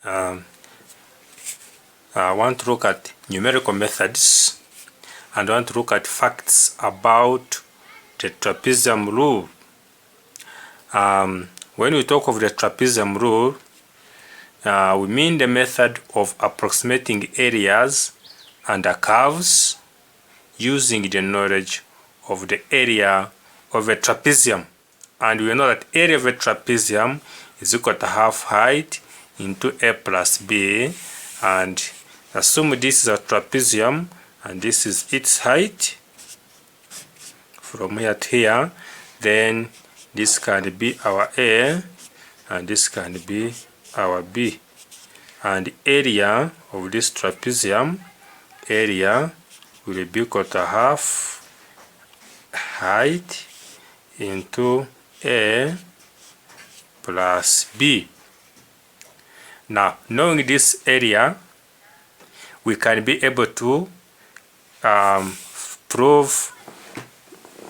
I want to look at numerical methods and I want to look at facts about the trapezium rule. When we talk of the trapezium rule, we mean the method of approximating areas and curves using the knowledge of the area of a trapezium. And we know that area of a trapezium is equal to half height into a plus b, and assume this is a trapezium and this is its height from here to here, then this can be our A and this can be our B, and area of this trapezium, area will be equal to half height into A plus B. Now, knowing this area, we can be able to prove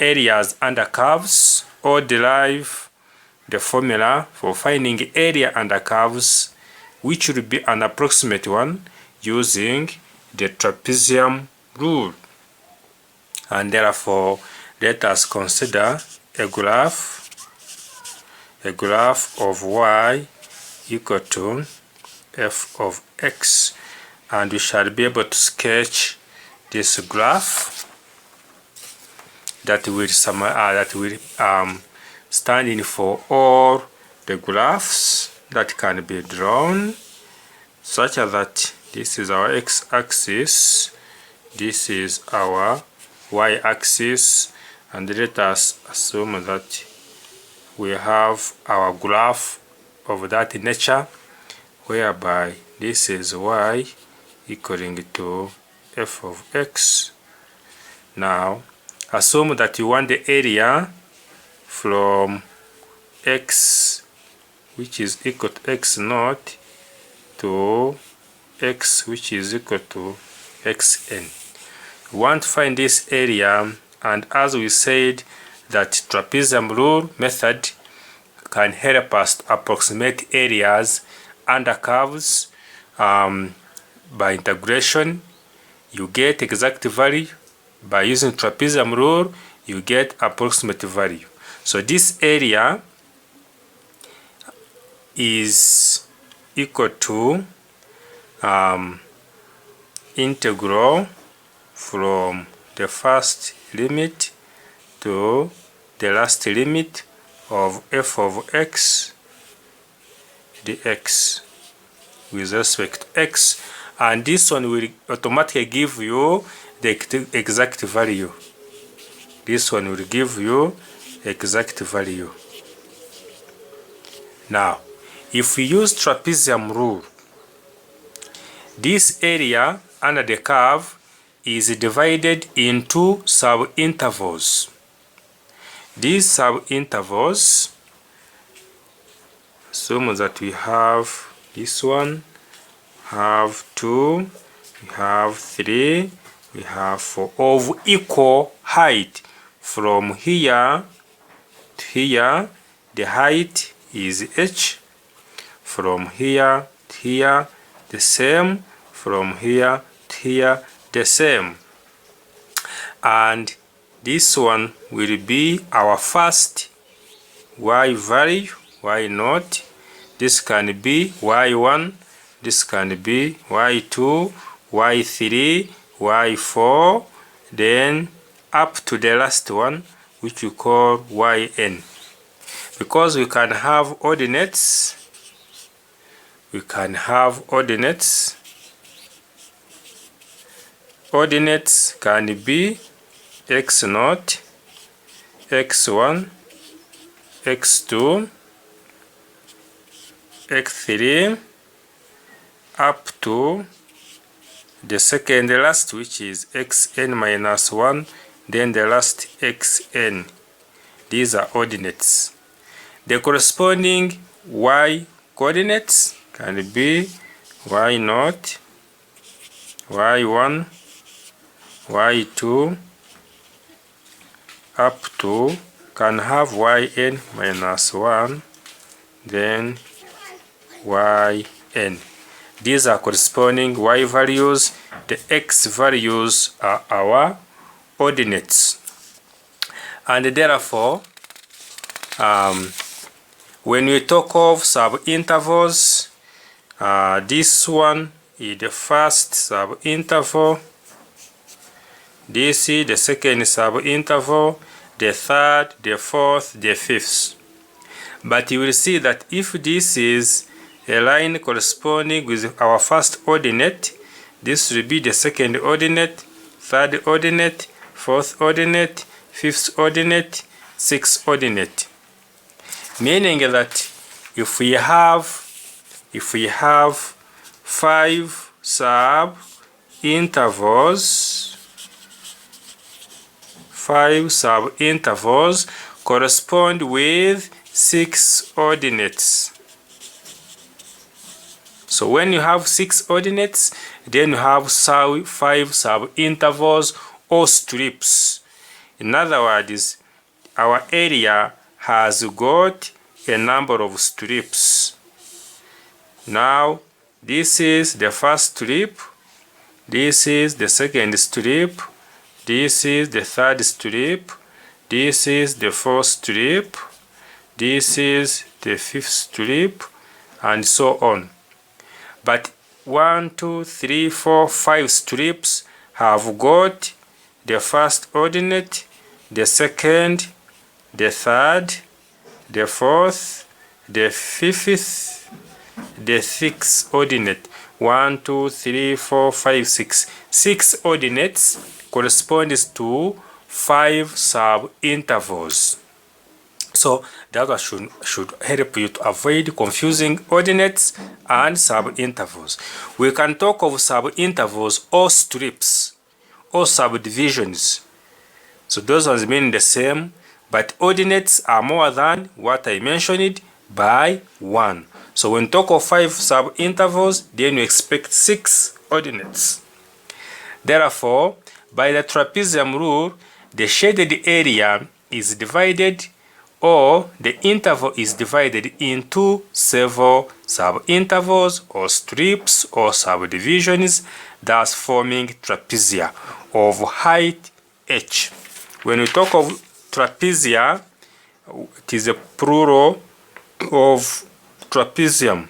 areas under curves or derive the formula for finding area under curves, which will be an approximate one using the trapezium rule. And therefore, let us consider a graph of y equal to f of x, and we shall be able to sketch this graph that will stand in for all the graphs that can be drawn, such that this is our x-axis, this is our y-axis, and let us assume that we have our graph of that nature, whereby this is y equaling to f of x. Now, assume that you want the area from x, which is equal to x naught, to x, which is equal to xn. We want to find this area, and as we said, that trapezium rule method can help us to approximate areas under curves. By integration, you get exact value. By using trapezium rule, you get approximate value. So this area is equal to integral from the first limit to the last limit of f of x dx with respect to x, and this one will automatically give you the exact value. This one will give you exact value. Now, if we use trapezium rule, this area under the curve is divided into sub-intervals. These sub-intervals, assume that we have this one, have 2, we have 3, we have 4 of equal height. From here to here, the height is h. From here to here, the same. From here to here, the same. And this one will be our first y value, y naught. This can be y1, this can be y2, y3, y4, then up to the last one, which we call yn. Because we can have ordinates, ordinates can be x0, x1, x2, x3, up to the second last, which is xn minus 1, then the last xn. These are ordinates. The corresponding y coordinates can be y0, y1, y2, up to, can have yn minus 1, then yn. These are corresponding y values. The x values are our ordinates. And therefore, when we talk of subintervals, this one is the first subinterval, this is the second subinterval, the third, the fourth, the fifth. But you will see that if this is a line corresponding with our first ordinate, this will be the second ordinate, third ordinate, fourth ordinate, fifth ordinate, sixth ordinate. Meaning that if we have 5 subintervals correspond with 6 ordinates. So when you have 6 ordinates, then you have 5 subintervals or strips. In other words, our area has got a number of strips. Now, this is the first strip, this is the second strip, this is the third strip, this is the fourth strip, this is the fifth strip, and so on. But 1, 2, 3, 4, 5 strips have got the first ordinate, the second, the third, the fourth, the fifth, the sixth ordinate. 1, 2, 3, 4, 5, 6. 6 ordinates corresponds to 5 subintervals. So that should help you to avoid confusing ordinates and subintervals. We can talk of subintervals or strips or subdivisions. So those ones mean the same, but ordinates are more than what I mentioned by 1. So when we talk of 5 subintervals, then we expect 6 ordinates. Therefore, by the trapezium rule, the shaded area is divided, or the interval is divided into several subintervals or strips or subdivisions, thus forming trapezia of height h. When we talk of trapezia, it is a plural of trapezium.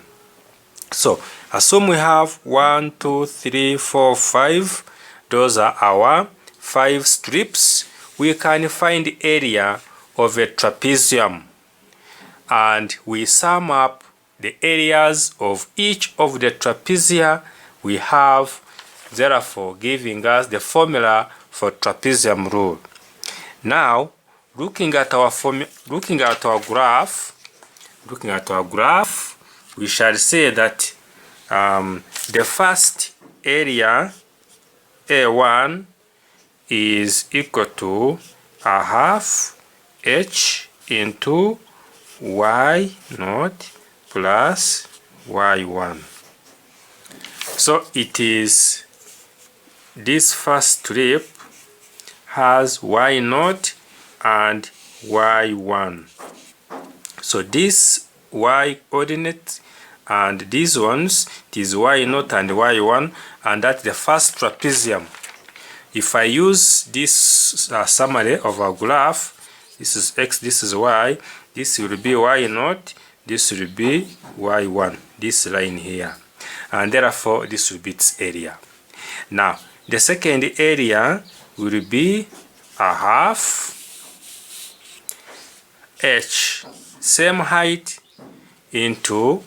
So assume we have 1, 2, 3, 4, 5. Those are our 5 strips. We can find the area of a trapezium, and we sum up the areas of each of the trapezia we have, therefore giving us the formula for trapezium rule. Now, looking at our graph, we shall say that the first area A1 is equal to a half h into y0 plus y1. So it is this first strip has y0 and y1. So this y coordinate and these ones, it is y0 and y1, and that's the first trapezium. If I use this summary of our graph, this is x, this is y, this will be y0, this will be y1, this line here, and therefore this will be its area. Now, the second area will be a half h, same height, into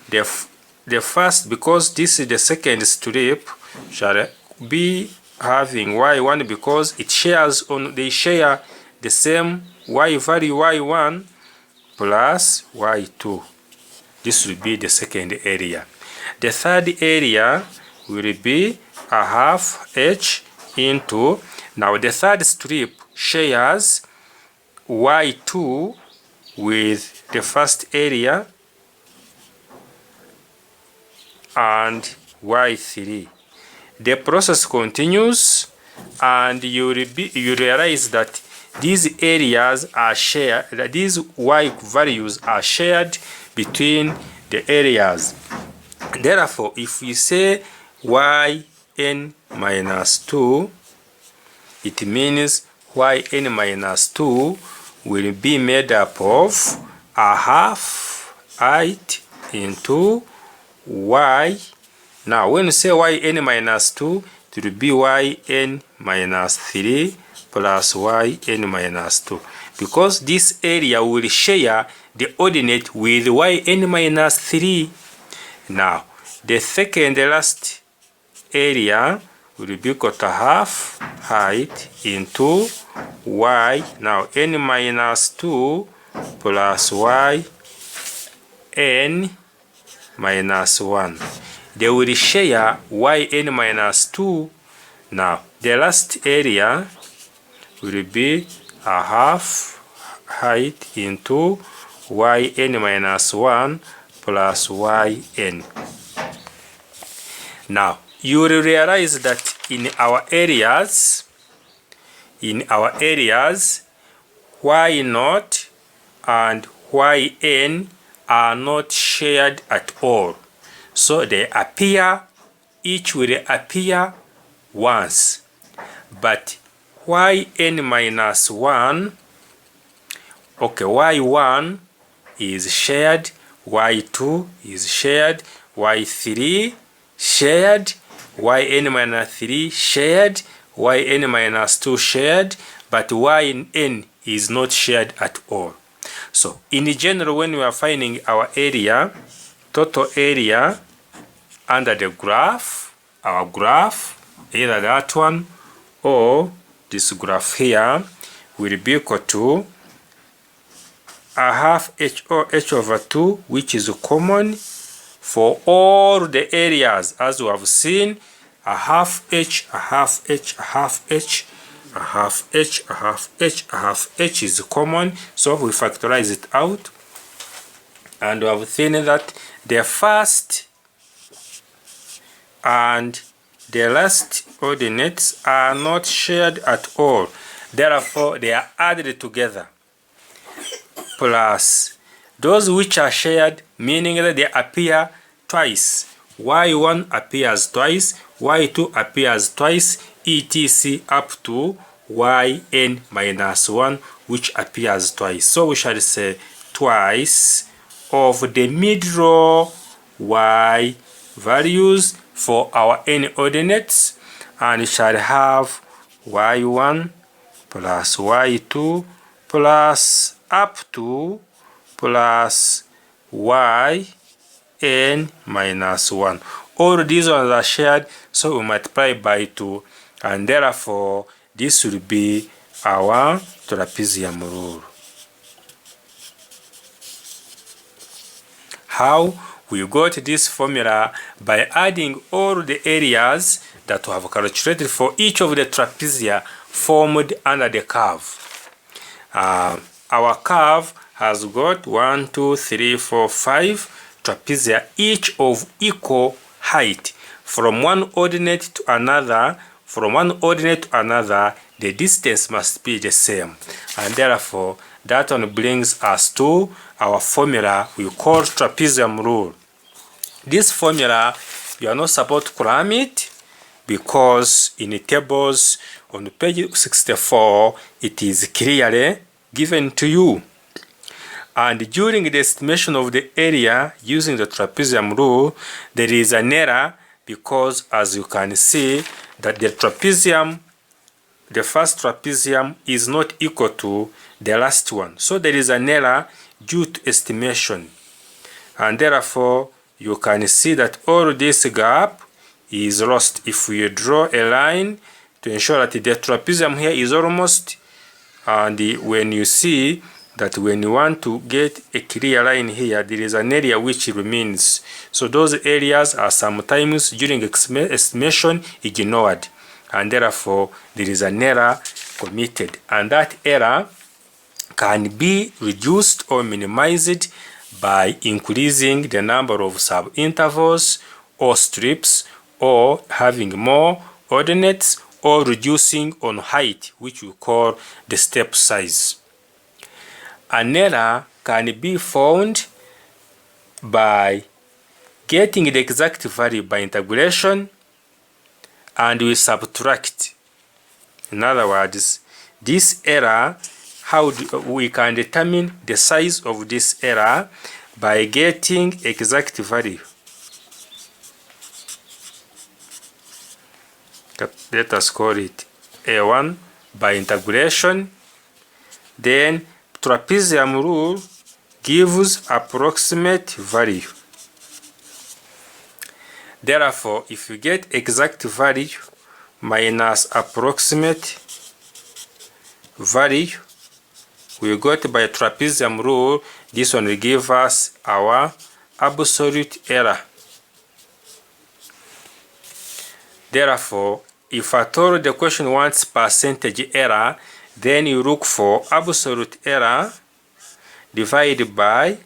the first, because this is the second strip, shall be having y1 because it shares they share the same y value y1 plus y2. This will be the second area. The third area will be a half h into, now the third strip shares y2 with the first area and y3. The process continues, and you realize that these areas are shared, that these y values are shared between the areas. Therefore, if we say yn minus 2, it means yn minus 2 will be made up of a half height into y. Now, when you say yn minus 2, it will be yn minus 3 plus yn minus 2. Because this area will share the ordinate with yn minus 3. Now, the second last area will be equal to half height into y. Now, n minus 2 plus yn minus 1. They will share yn minus 2. Now, the last area will be a half height into yn minus 1 plus yn. Now, you will realize that in our areas, y naught and yn are not shared at all. So they appear, each will appear once. But yn minus 1, okay, y1 is shared, y2 is shared, y3 shared, yn minus 3 shared, yn minus 2 shared, but yn is not shared at all. So in general, when we are finding our area, total area under the graph, our graph, either that one or this graph here, will be equal to a half h over 2, which is common for all the areas, as we have seen. A half h, a half h, a half h, a half h, a half h, a half h is common. So we factorize it out, and we have seen that the first and the last ordinates are not shared at all. Therefore, they are added together, plus those which are shared, meaning that they appear twice. y1 appears twice, y2 appears twice, etc. up to yn minus 1, which appears twice. So we shall say twice of the mid-row y values for our n ordinates, and we shall have y1 plus y2 plus up to plus yn minus 1. All these ones are shared, so we multiply by 2, and therefore this will be our trapezium rule. How we got this formula? By adding all the areas that we have calculated for each of the trapezia formed under the curve. Our curve has got 1, 2, 3, 4, 5 trapezia, each of equal height. From one ordinate to another, the distance must be the same, and therefore that one brings us to our formula we call trapezium rule. This formula, you are not supposed to cram it, because in the tables on page 64 it is clearly given to you. And during the estimation of the area using the trapezium rule, there is an error, because as you can see that the first trapezium is not equal to the last one. So there is an error due to estimation, and therefore you can see that all this gap is lost. If we draw a line to ensure that the trapezium here is almost, and when you see that when you want to get a clear line here, there is an area which remains. So those areas are sometimes during estimation ignored, and therefore there is an error committed, and that error can be reduced or minimized by increasing the number of sub-intervals or strips, or having more ordinates, or reducing on height, which we call the step size. An error can be found by getting the exact value by integration, and we subtract. In other words, this error, we can determine the size of this error by getting exact value. Let us call it A1 by integration. Then trapezium rule gives approximate value. Therefore, if you get exact value minus approximate value, we got by trapezium rule, this one will give us our absolute error. Therefore, if at all the question wants percentage error, then you look for absolute error divided by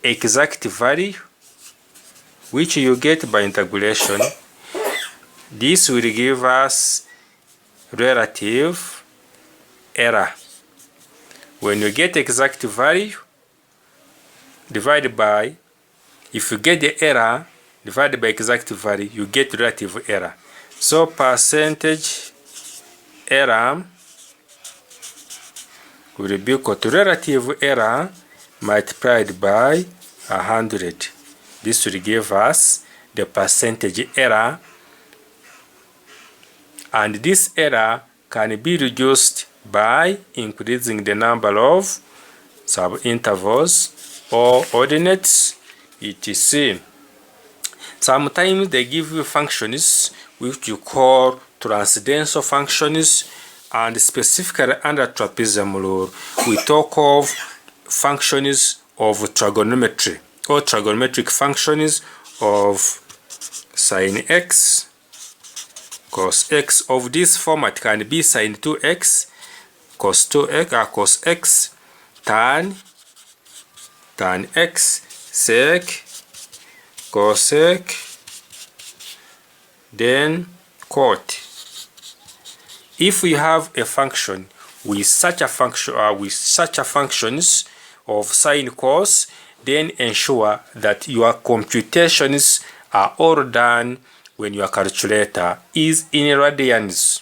exact value, which you get by integration. This will give us relative error. When you get exact value divided by, if you get the error divided by exact value, you get relative error. So percentage error will be equal to relative error multiplied by 100. This will give us the percentage error, and this error can be reduced by increasing the number of subintervals or ordinates, etc. Sometimes they give you functions which you call transcendental functions, and specifically under trapezium rule, we talk of functions of trigonometry or trigonometric functions of sin x, cos x. Of this format can be sin 2x, cos 2x, or cos x, tan x, sec, cosec, then cot. If we have a function with such a function with such a functions of sine cos, then ensure that your computations are all done when your calculator is in radians.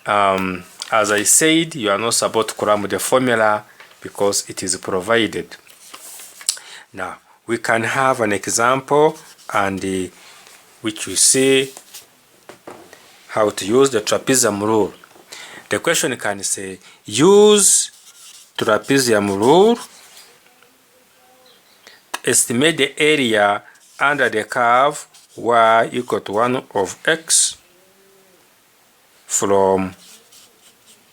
As I said, you are not supposed to cram the formula because it is provided. Now we can have an example and which we see how to use the trapezium rule. The question can say, use trapezium rule to estimate the area under the curve y equal to 1 of x from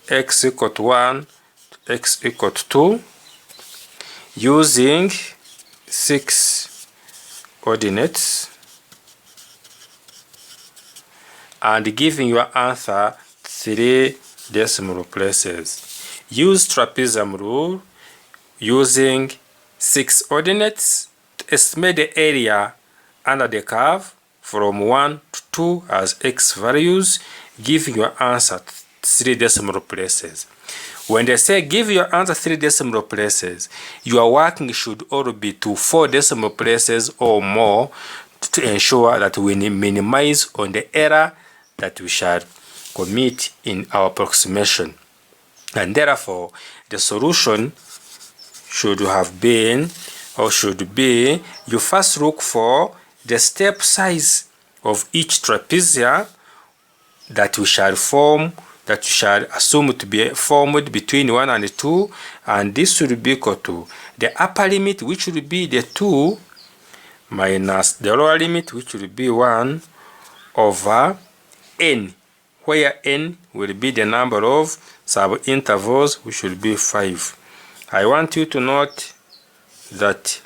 x equal to 1 to x equal to 2 using 6 ordinates, and giving your answer 3 decimal places. Use trapezium rule using 6 ordinates to estimate the area under the curve from 1 to 2 as x values, giving your answer 3 decimal places. When they say give your answer 3 decimal places, your working should all be to 4 decimal places or more to ensure that we minimize on the error that we shall commit in our approximation. And therefore, the solution should have been, or should be, you first look for the step size of each trapezia that we shall form, that you shall assume to be formed between 1 and 2, and this will be equal to the upper limit, which will be the 2, minus the lower limit, which will be 1, over n, where n will be the number of subintervals, which will be 5. I want you to note that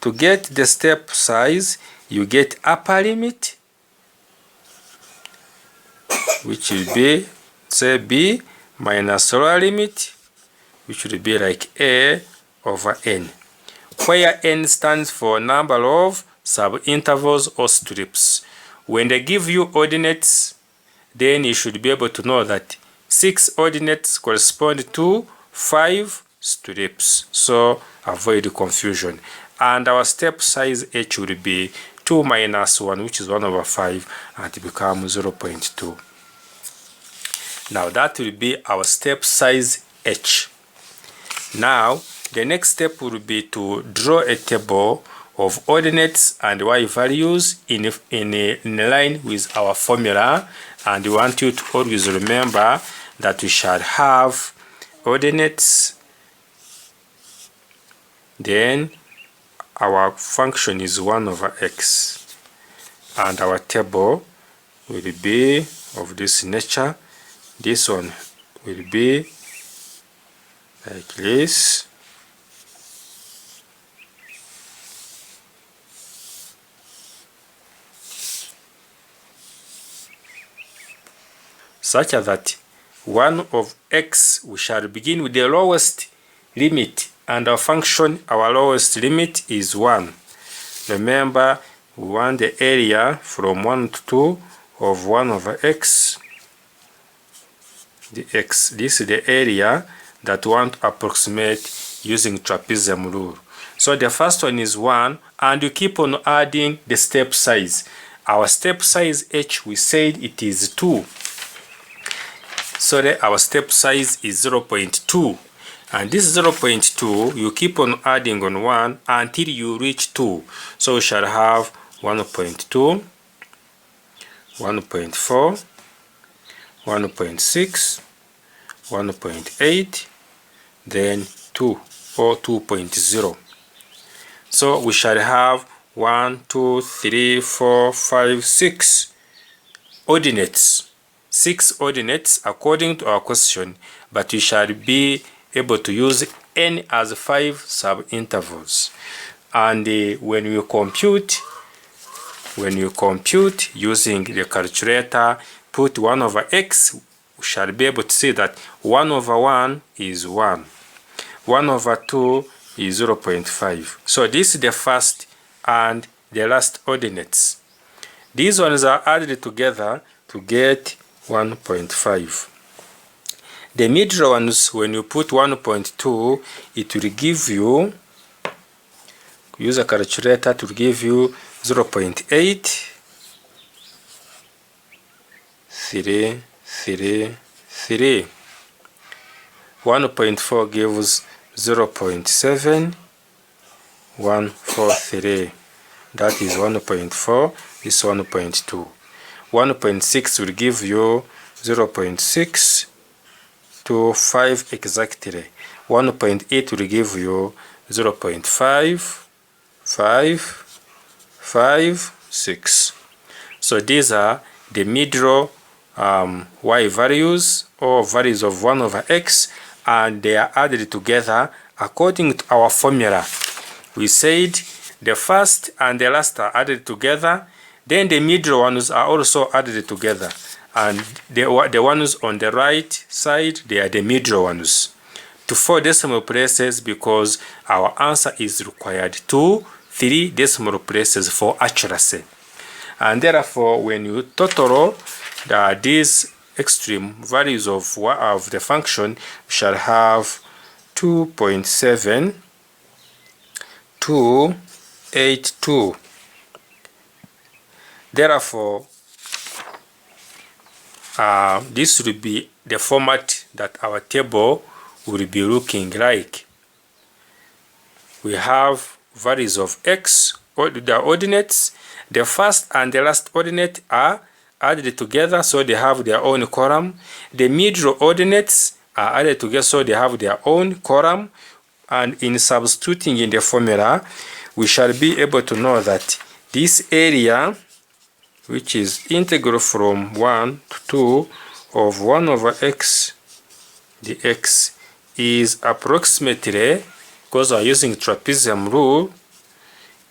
to get the step size, you get upper limit, which will be, say, b, minus lower limit, which will be like a over n, where n stands for number of subintervals or strips. When they give you ordinates, then you should be able to know that 6 ordinates correspond to 5 strips, so avoid confusion. And our step size h will be 2 minus 1, which is 1 over 5, and it becomes 0.2. Now that will be our step size h. Now the next step will be to draw a table of ordinates and y values in line with our formula, and we want you to always remember that we shall have ordinates, then our function is 1 over x, and our table will be of this nature. This one will be like this. Such that 1 of x, we shall begin with the lowest limit, and our function, our lowest limit is 1. Remember, we want the area from 1 to 2 of 1 over x. The x, this is the area that we want to approximate using trapezium rule. So the first one is 1, and you keep on adding the step size. Our step size h, we said it is 2. So our step size is 0.2, and this 0.2 you keep on adding on 1 until you reach 2. So we shall have 1.2, 1.4, 1.6, 1.8, then 2 or 2.0. So we shall have 1, 2, 3, 4, 5, 6 ordinates. 6 ordinates according to our question, but we shall be able to use n as 5 sub-intervals. And when you compute using the calculator, put 1 over x, we shall be able to see that 1 over 1 is 1. 1 over 2 is 0.5. So this is the first and the last ordinates. These ones are added together to get 1.5. The middle ones, when you put 1.2, it will give you, use a calculator to give you 0.8, 3, 3, 3. 1.4 gives 0.7, 143. That is 1.4, this 1.2. 1.6 will give you 0.6 to 5 exactly. 1.8 will give you 0.5, 5, 5, 6. So these are the middle y values, or values of 1 over x, and they are added together according to our formula. We said the first and the last are added together, then the middle ones are also added together, and the ones on the right side, they are the middle ones to 4 decimal places, because our answer is required to 3 decimal places for accuracy. And therefore, when you total these extreme values of the function, we shall have 2.7282. Therefore, this will be the format that our table will be looking like. We have values of x, or the ordinates. The first and the last ordinate are added together, so they have their own column. The middle ordinates are added together, so they have their own column. And in substituting in the formula, we shall be able to know that this area, which is integral from 1 to 2 of 1 over x, the x is approximately, because we are using trapezium rule,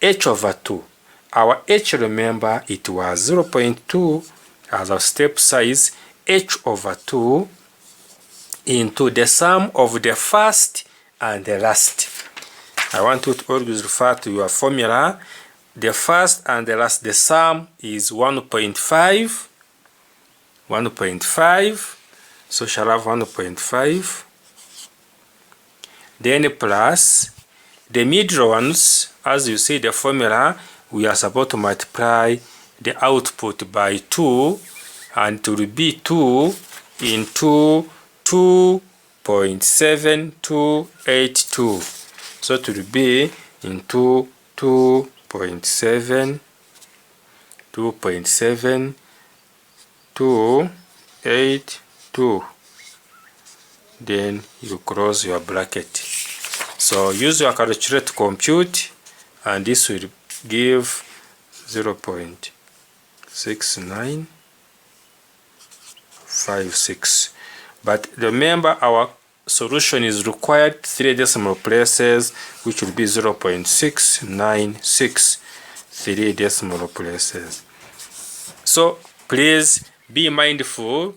h over 2. Our h, remember, it was 0.2 as our step size, h over 2 into the sum of the first and the last. I want you to always refer to your formula. The first and the last, the sum is 1.5. 1.5. So shall have 1.5. then plus the middle ones. As you see the formula, we are supposed to multiply the output by 2, and it will be 2 into 2.7282. So it will be into 2.7282. Then you close your bracket. So use your calculator to compute, and this will give 0.6956. But remember, our solution is required 3 decimal places, which will be 0.696, 3 decimal places. So please be mindful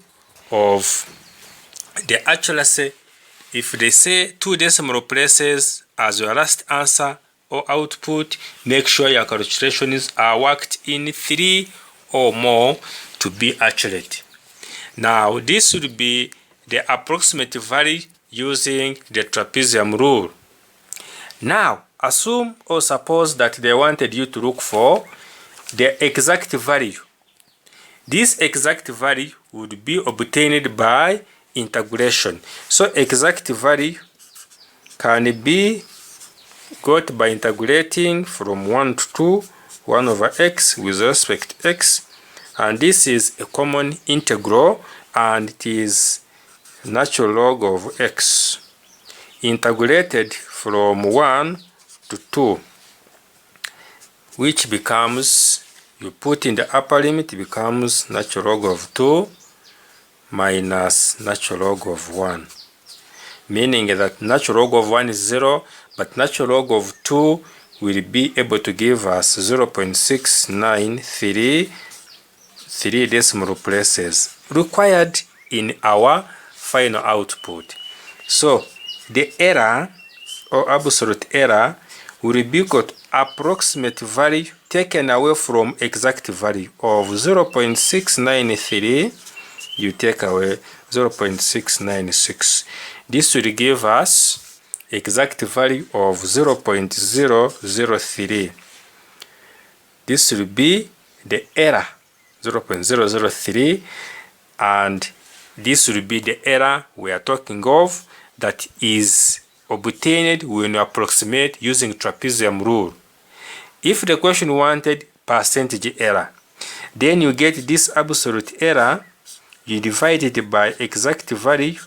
of the accuracy. If they say 2 decimal places as your last answer or output, make sure your calculations are worked in 3 or more to be accurate. Now this would be the approximate value using the trapezium rule. Now assume or suppose that they wanted you to look for the exact value. This exact value would be obtained by integration. So exact value can be got by integrating from 1 to 2, 1 over x with respect to x, and this is a common integral, and it is natural log of x integrated from 1 to 2, which becomes, you put in the upper limit, becomes natural log of 2 minus natural log of 1, meaning that natural log of 1 is 0, but natural log of 2 will be able to give us 0.693, 3 decimal places required in our final output. So the error or absolute error will be got approximate value taken away from exact value of 0.693. You take away 0.696. This will give us exact value of 0.003. This will be the error, 0.003, and this will be the error we are talking of that is obtained when you approximate using trapezium rule. If the question wanted percentage error, then you get this absolute error, you divide it by exact value,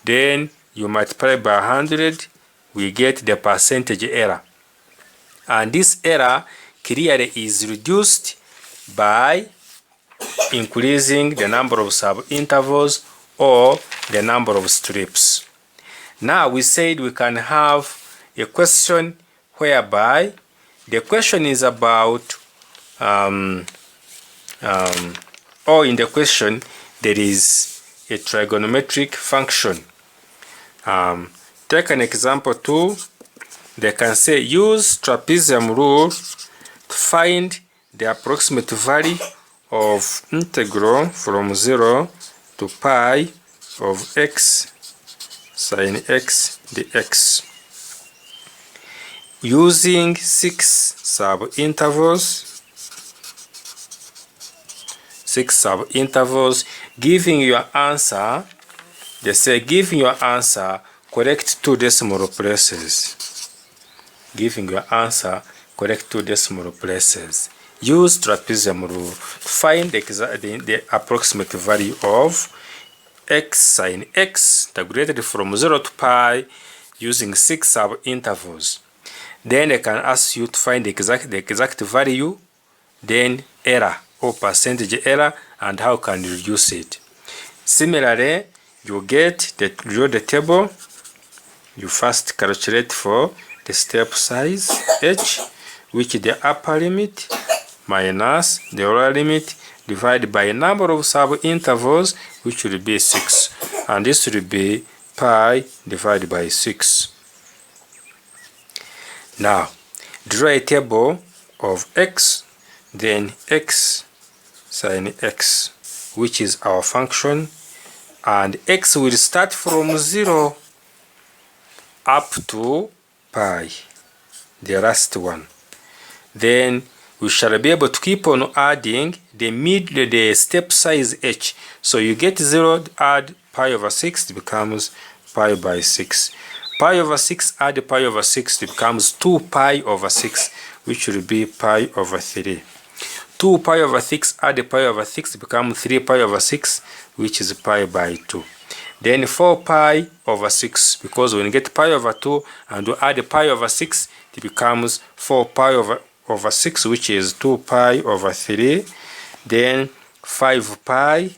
then you multiply by 100, we get the percentage error. And this error clearly is reduced by increasing the number of sub-intervals or the number of strips. Now we said we can have a question whereby the question is about, or in the question there is a trigonometric function. Take an example 2. They can say use trapezium rule to find the approximate value of integral from 0 to pi of x sin x dx using 6 sub-intervals, giving your answer. They say giving your answer correct 2 decimal places. Giving your answer correct 2 decimal places. Use trapezium rule to find the approximate value of x sin x integrated from 0 to pi using 6 sub-intervals. Then they can ask you to find the exact value, then error or percentage error, and how can you reduce it. Similarly, you get draw the table. You first calculate for the step size h, which is the upper limit minus the lower limit divided by a number of sub-intervals, which will be 6, and this will be pi divided by 6. Now draw a table of x, then x sin x, which is our function, and x will start from 0 up to pi, the last one. Then we shall be able to keep on adding the step size h. So you get 0, add pi over 6, it becomes pi by 6. Pi over 6 add pi over 6, it becomes 2 pi over 6, which will be pi over 3. 2 pi over 6 add pi over 6, it becomes 3 pi over 6, which is pi by 2. Then 4 pi over 6, because when you get pi over 2 and you add pi over 6, it becomes 4 pi over 6, which is 2 pi over 3. Then 5 pi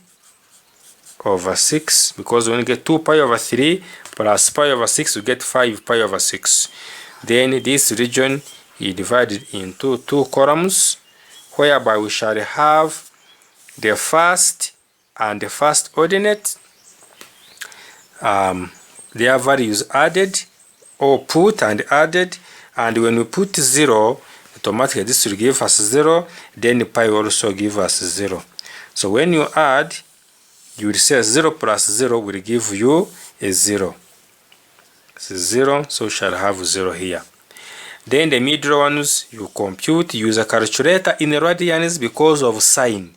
over 6, because when you get 2 pi over 3 plus pi over 6, you get 5 pi over 6. Then this region is divided into 2 columns, whereby we shall have the first and the first ordinate, their values added, or put and added, and when we put 0, automatically this will give us 0, then pi will also give us 0. So when you add, you will say 0 plus 0 will give you a 0. This is 0, so we shall have 0 here. Then the middle ones you compute, use a calculator in radians because of sign.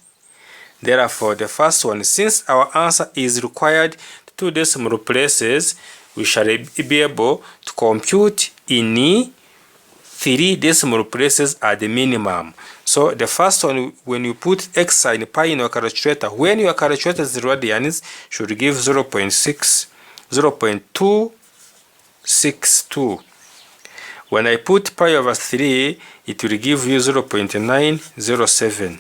Therefore, the first one, since our answer is required 2 decimal places, we shall be able to compute in 3 decimal places at the minimum. So the first one, when you put x sin pi in your calculator, when your calculator is radians, should give 0.262. When I put pi over 3, it will give you 0.907.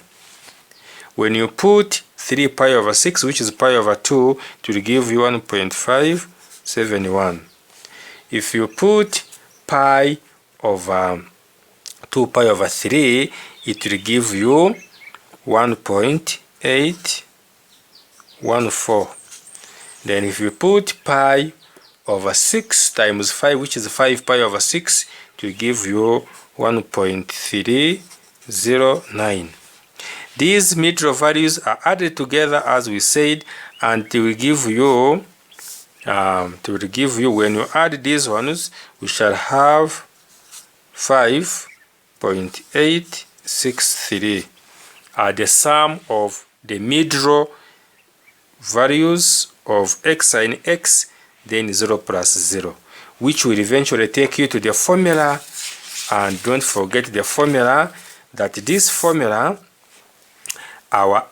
When you put 3 pi over 6, which is pi over 2, it will give you 1.571. If you put pi over 2 pi over 3, it will give you 1.814. Then if you put pi over 6 times 5, which is 5 pi over 6, it will give you 1.309. These middle values are added together as we said, and they will give you when you add these ones, we shall have 5.863 are the sum of the middle values of x sin x, then 0 plus 0, which will eventually take you to the formula. And don't forget the formula, that this formula, our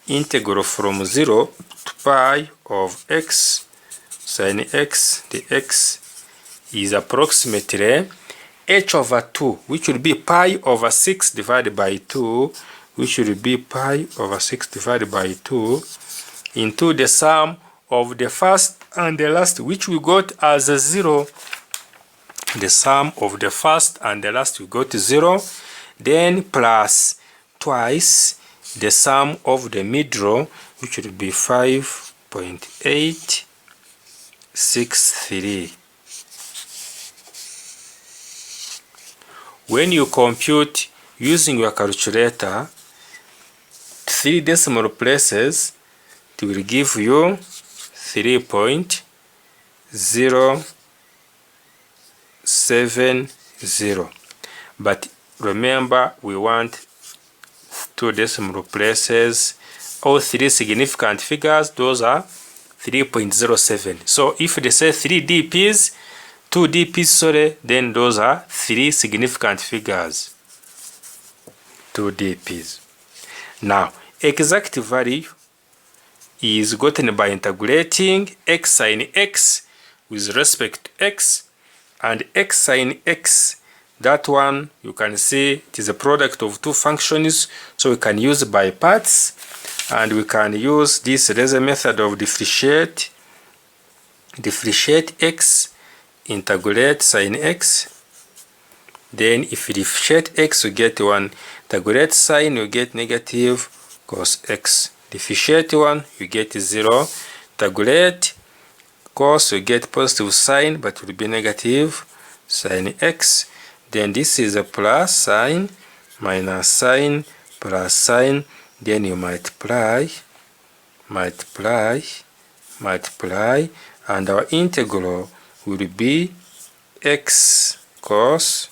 integral from 0 to pi of x sin x dx is approximately h over 2, which will be pi over 6 divided by 2, which will be pi over 6 divided by 2, into the sum of the first and the last, which we got as a 0. The sum of the first and the last we got 0, then plus twice the sum of the middle, which will be 5.863. When you compute using your calculator 3 decimal places, it will give you 3.070. But remember, we want 2 decimal places, all 3 significant figures, those are 3.07. So if they say 3 dp's, 2 dp's, sorry, then those are 3 significant figures, 2 dp's. Now, exact value is gotten by integrating x sin x with respect to x, and x sin x, that one you can see it is a product of 2 functions, so we can use by parts, and we can use this razor method of differentiate x, integrate sin x. Then if you differentiate x, you get 1, integrate sin, you get negative cos x. Differentiate 1, you get 0. Integrate cos, you get positive sin, but it will be negative sin x. Then this is a plus sin, minus sin, plus sin. Then you multiply, and our integral will be x cos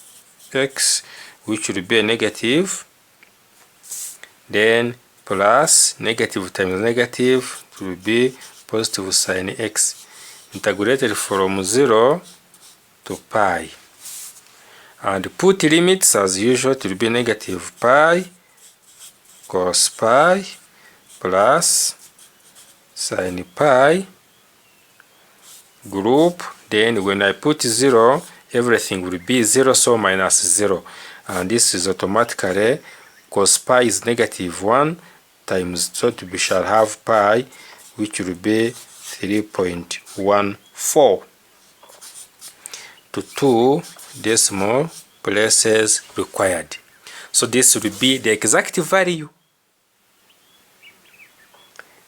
x, which will be a negative, then plus negative times negative will be positive sin x, integrated from 0 to pi. And put limits as usual, it will be negative pi cos pi plus sin pi group. Then when I put 0, everything will be 0, so minus 0. And this is automatically cos pi is negative 1 times, so we shall have pi, which will be 3.14 to 2 decimal places required. So this will be the exact value.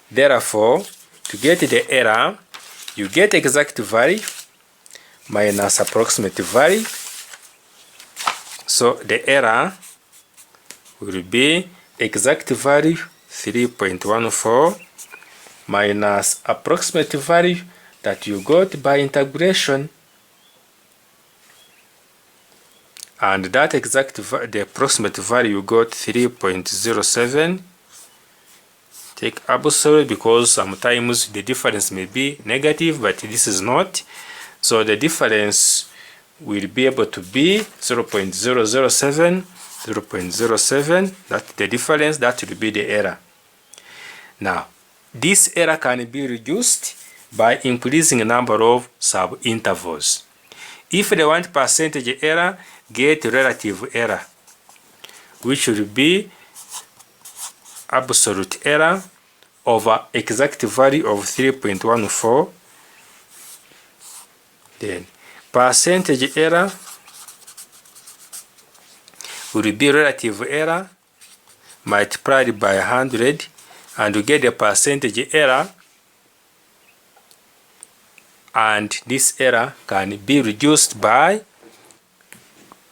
Therefore, to get the error, you get exact value minus approximate value. So the error will be exact value 3.14 minus approximate value that you got by integration. And that the approximate value you got 3.07. Take absolute because sometimes the difference may be negative, but this is not. So the difference will be able to be 0.007, 0.07. That's the difference. That will be the error. Now, this error can be reduced by increasing the number of sub-intervals. If they want percentage error, get relative error, which will be absolute error over exact value of 3.14. Then percentage error will be relative error multiplied by 100, and you get the percentage error, and this error can be reduced by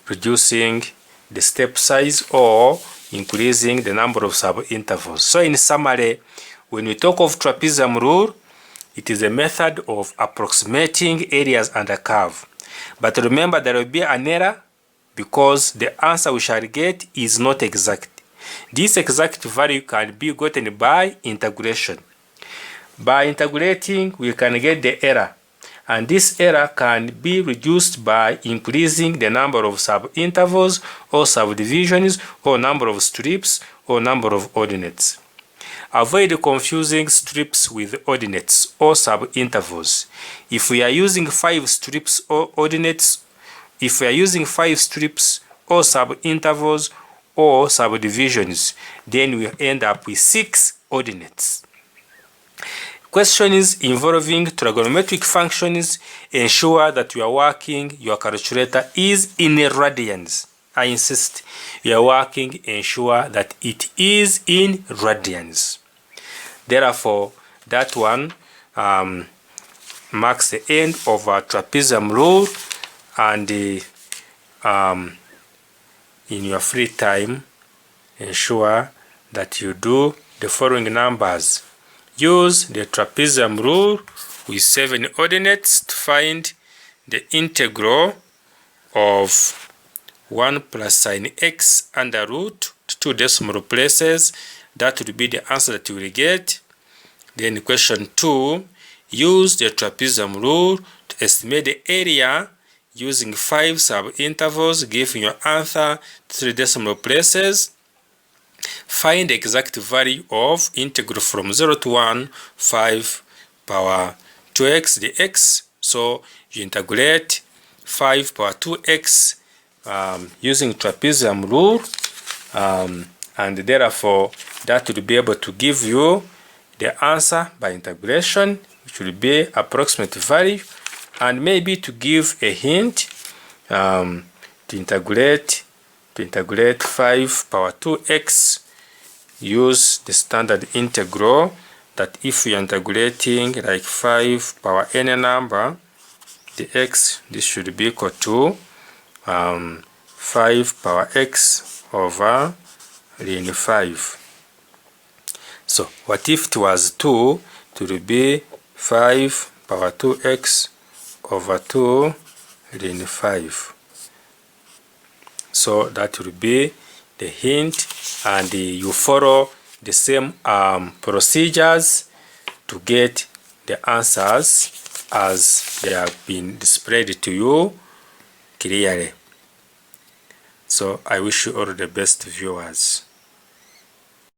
reducing the step size or increasing the number of sub-intervals. So in summary, when we talk of trapezium rule, it is a method of approximating areas under a curve. But remember, there will be an error because the answer we shall get is not exact. This exact value can be gotten by integration. By integrating, we can get the error. And this error can be reduced by increasing the number of sub-intervals or subdivisions or number of strips or number of ordinates. Avoid confusing strips with ordinates or sub-intervals. If we are using 5 strips or ordinates, if we are using 5 strips or sub-intervals or subdivisions, then we end up with 6 ordinates. Questions involving trigonometric functions ensure that you are working, your calculator is in radians. I insist, you are working, ensure that it is in radians. Therefore, that one marks the end of our trapezium rule, and in your free time, ensure that you do the following numbers. Use the trapezium rule with 7 ordinates to find the integral of 1 plus sin x under root 2 decimal places. That will be the answer that you will get. Then question 2, use the trapezium rule to estimate the area using 5 sub-intervals, giving your answer 3 decimal places. Find the exact value of integral from 0 to 1, 5 power 2x dx. So you integrate 5 power 2x using trapezium rule, and therefore that will be able to give you the answer by integration, which will be approximate value, and maybe to give a hint to integrate 5 power 2x, use the standard integral that if we are integrating like 5 power n number, the x, this should be equal to 5 power x over ln 5. So what if it was 2? It will be 5 power 2x over 2 rin 5. So that will be the hint, and you follow the same procedures to get the answers as they have been displayed to you clearly. So I wish you all the best, viewers.